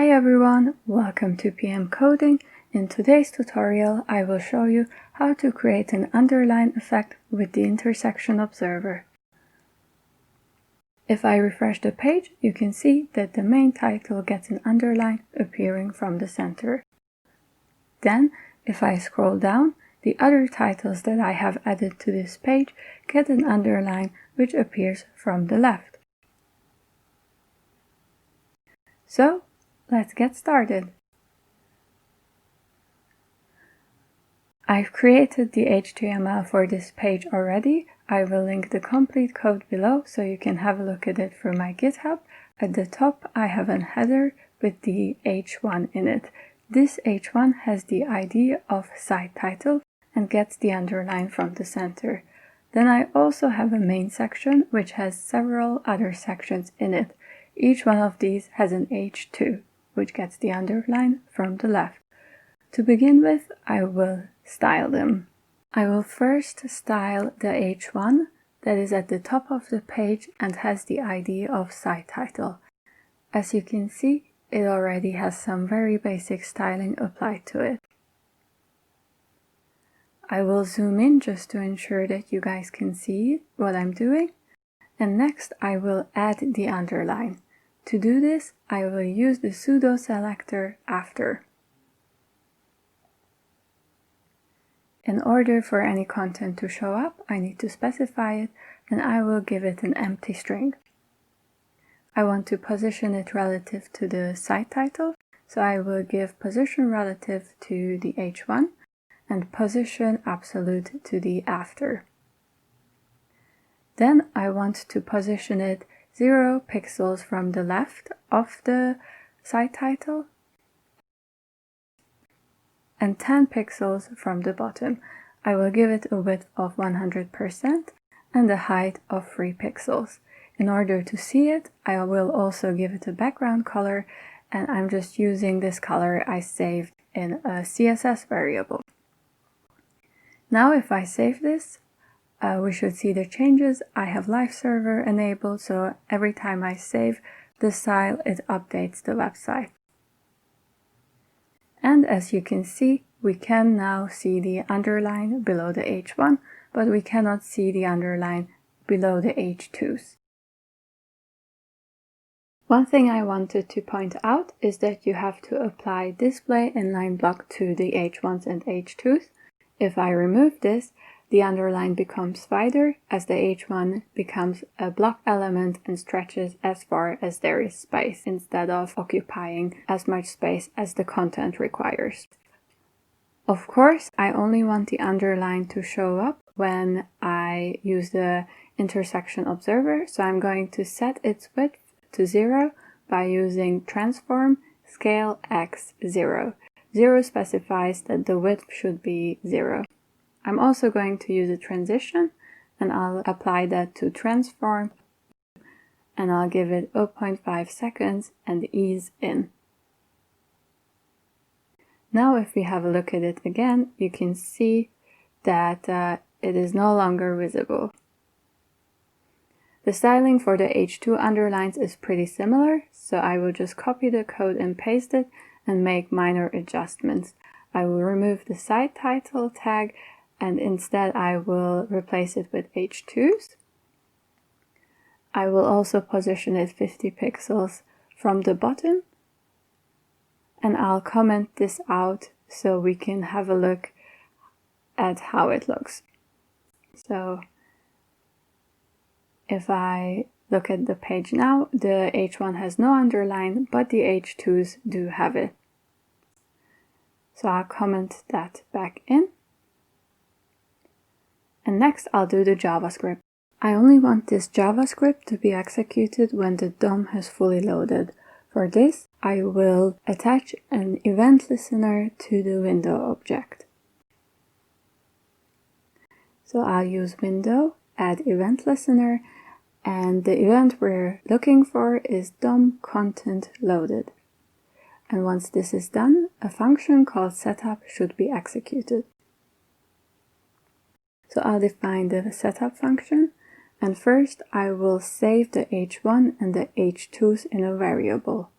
Hi everyone, welcome to PM Coding. In today's tutorial, I will show you how to create an underline effect with the Intersection Observer. If I refresh the page, you can see that the main title gets an underline appearing from the center. Then, if I scroll down, the other titles that I have added to this page get an underline which appears from the left. So, let's get started. I've created the HTML for this page already. I will link the complete code below so you can have a look at it through my GitHub. At the top I have a header with the H1 in it. This H1 has the ID of site title and gets the underline from the center. Then I also have a main section which has several other sections in it. Each one of these has an H2, which gets the underline from the left. To begin with, I will style them. I will first style the H1 that is at the top of the page and has the ID of site title. As you can see, it already has some very basic styling applied to it. I will zoom in just to ensure that you guys can see what I'm doing. And next I will add the underline. To do this, I will use the pseudo selector after. In order for any content to show up, I need to specify it, and I will give it an empty string. I want to position it relative to the site title, so I will give position relative to the H1 and position absolute to the after. Then I want to position it 0 pixels from the left of the site title and 10 pixels from the bottom. I will give it a width of 100% and a height of 3 pixels. In order to see it, I will also give it a background color, and I'm just using this color I saved in a CSS variable. Now if I save this, we should see the changes. I have live server enabled, so every time I save the style, it updates the website. And as you can see, we can now see the underline below the H1, but we cannot see the underline below the H2s. One thing I wanted to point out is that you have to apply display inline block to the H1s and H2s. If I remove this, the underline becomes wider as the H1 becomes a block element and stretches as far as there is space instead of occupying as much space as the content requires. Of course, I only want the underline to show up when I use the Intersection Observer, so I'm going to set its width to 0 by using transform scale x 0. 0 specifies that the width should be 0. I'm also going to use a transition, and I'll apply that to transform, and I'll give it 0.5 seconds and ease in. Now if we have a look at it again, you can see that it is no longer visible. The styling for the H2 underlines is pretty similar, so I will just copy the code and paste it and make minor adjustments. I will remove the site title tag, and instead I will replace it with H2s. I will also position it 50 pixels from the bottom, and I'll comment this out so we can have a look at how it looks. So if I look at the page now, the H1 has no underline, but the H2s do have it. So I'll comment that back in. And next I'll do the JavaScript. I only want this JavaScript to be executed when the DOM has fully loaded. For this, I will attach an event listener to the window object. So I'll use window, add event listener, and the event we're looking for is DOM content loaded. And once this is done, a function called setup should be executed. So I'll define the setup function, and first I will save the H1 and the H2s in a variable.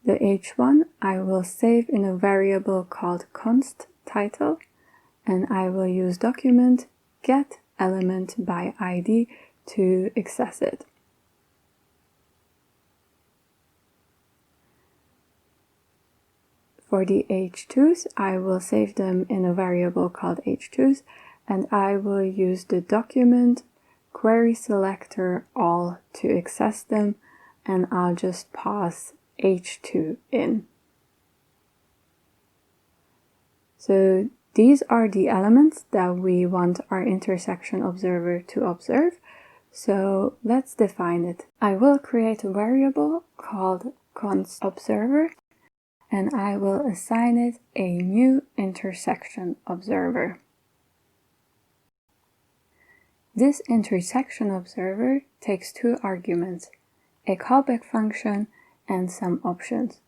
The h1 I will save in a variable called const title, and I will use document get element by ID to access it. For the h2s, I will save them in a variable called h2s, and I will use the document query selector all to access them, and I'll just pass h2 in. So these are the elements that we want our intersection observer to observe. So let's define it. I will create a variable called const observer, and I will assign it a new intersection observer. This intersection observer takes two arguments, a callback function and some options.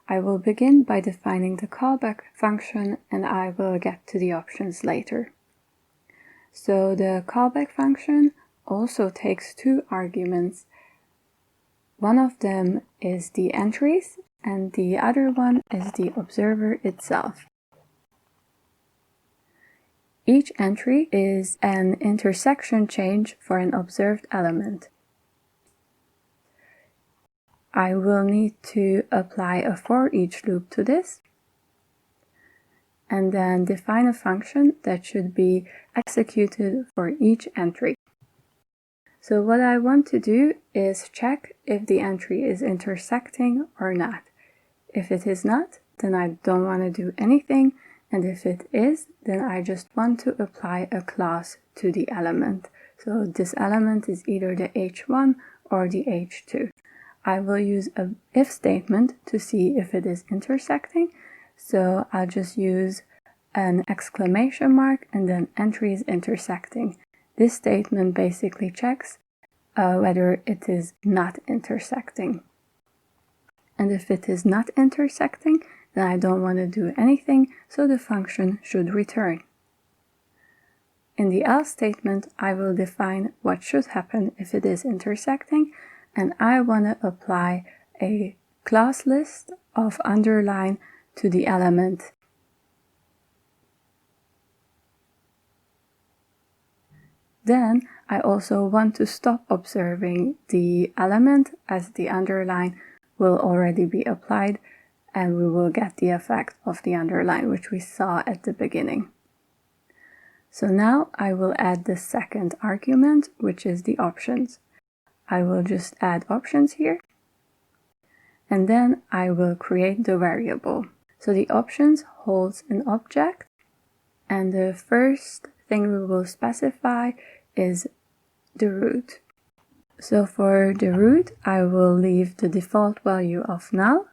I will begin by defining the callback function, and I will get to the options later. So the callback function also takes two arguments. One of them is the entries, and the other one is the observer itself. Each entry is an intersection change for an observed element. I will need to apply a for each loop to this, and then define a function that should be executed for each entry. So what I want to do is check if the entry is intersecting or not. If it is not, then I don't want to do anything, and if it is, then I just want to apply a class to the element. So this element is either the h1 or the h2. I will use an if statement to see if it is intersecting, so I'll just use an exclamation mark and then entry is intersecting. This statement basically checks whether it is not intersecting. And if it is not intersecting, then I don't want to do anything, so the function should return. In the else statement, I will define what should happen if it is intersecting, and I want to apply a class list of underline to the element. Then I also want to stop observing the element, as the underline will already be applied, and we will get the effect of the underline, which we saw at the beginning. So now I will add the second argument, which is the options. I will just add options here, and then I will create the variable. So the options holds an object, and the first thing we will specify is the root. So for the root, I will leave the default value of null.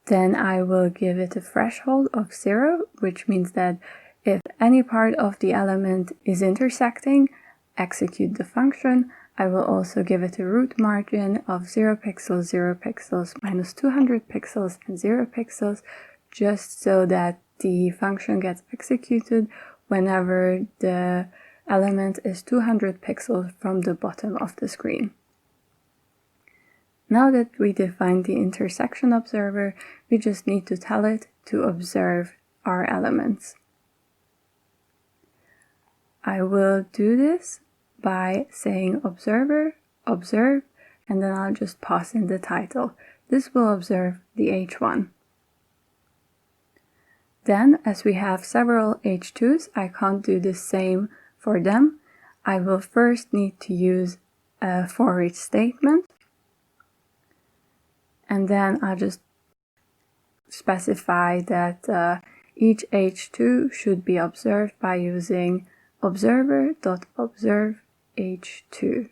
Then I will give it a threshold of 0, which means that if any part of the element is intersecting, execute the function. I will also give it a root margin of 0 pixels, 0 pixels, minus 200 pixels, and 0 pixels, just so that the function gets executed whenever the element is 200 pixels from the bottom of the screen. Now that we defined the intersection observer, we just need to tell it to observe our elements. I will do this by saying observer, observe, and then I'll just pass in the title. This will observe the h1. Then, as we have several h2s, I can't do the same for them. I will first need to use a for each statement, and then I'll just specify that each h2 should be observed by using observer.observe h2.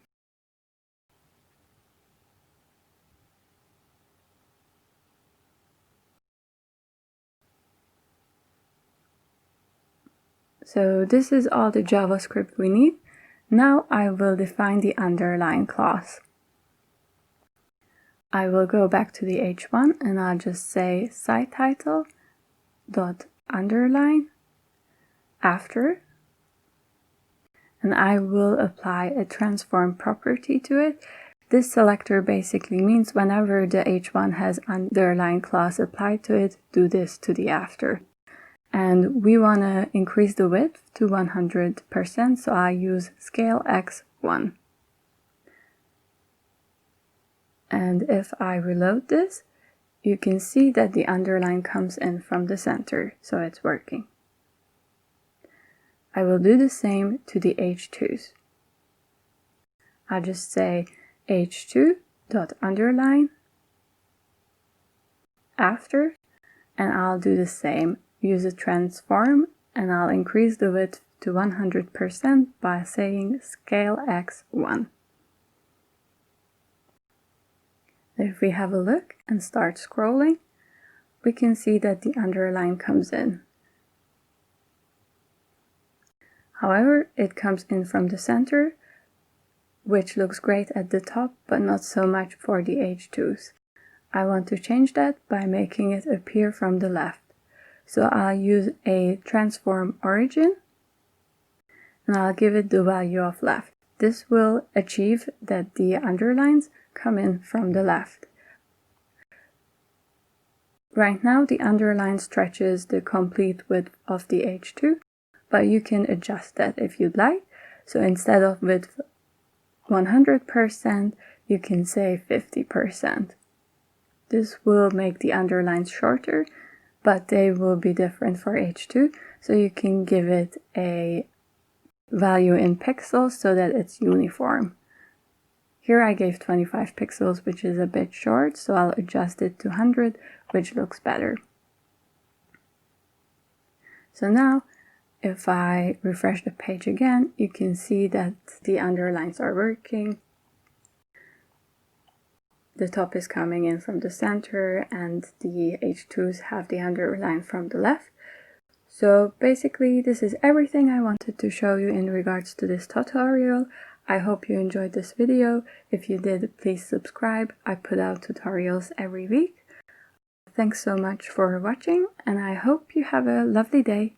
So this is all the JavaScript we need. Now I will define the underline class. I will go back to the h1 and I'll just say site title dot underline after, and I will apply a transform property to it This selector basically means whenever the H1 has underline clause applied to it, do this to the after. And we want to increase the width to 100%, so I use scale x1. And if I reload this, you can see that the underline comes in from the center, so it's working. I will do the same to the H2s. I'll just say h2.underline after, and I'll do the same. Use a transform, and I'll increase the width to 100% by saying scale x1. If we have a look and start scrolling, we can see that the underline comes in. However, it comes in from the center, which looks great at the top, but not so much for the H2s. I want to change that by making it appear from the left. So I'll use a transform origin, and I'll give it the value of left. This will achieve that the underlines come in from the left. Right now the underline stretches the complete width of the H2, but you can adjust that if you'd like. So instead of width 100%, you can say 50%. This will make the underlines shorter, but they will be different for H2, so you can give it a value in pixels so that it's uniform. Here I gave 25 pixels, which is a bit short, so I'll adjust it to 100, which looks better. So now, if I refresh the page again, you can see that the underlines are working. The top is coming in from the center, and the H2s have the underline from the left. So basically, this is everything I wanted to show you in regards to this tutorial. I hope you enjoyed this video. If you did, please subscribe. I put out tutorials every week. Thanks so much for watching, and I hope you have a lovely day.